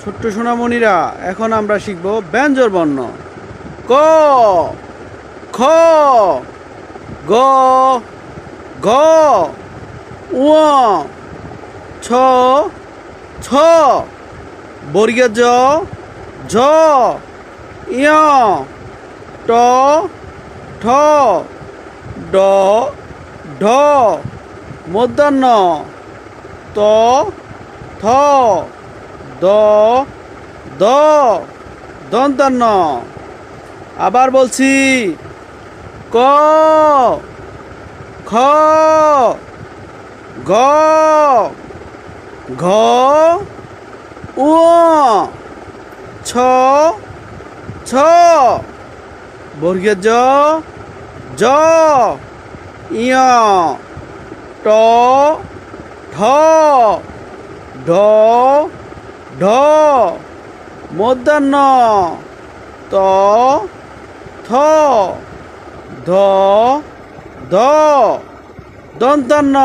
ছোট্ট সোনামণিরা, এখন আমরা শিখব ব্যঞ্জন বর্ণ। ক, খ, গ, ঘ, ঙ, ছ, ছ, বর্গীয় জ, ঝ, ঞ, ট, ঠ, ড, ঢ, মূর্ধন্য ত, থ, দ, দ, দন্তান্ন। আবার বলছি, ক, খ, গ, ঘ, ঙ, ছ, ছ, বর্গীয় জ, ঝ, ঞ, ট, ঠ, ঢ, ঢ, মূর্ধন্য ত, থ, ধ, ধ, দন্তান্ন।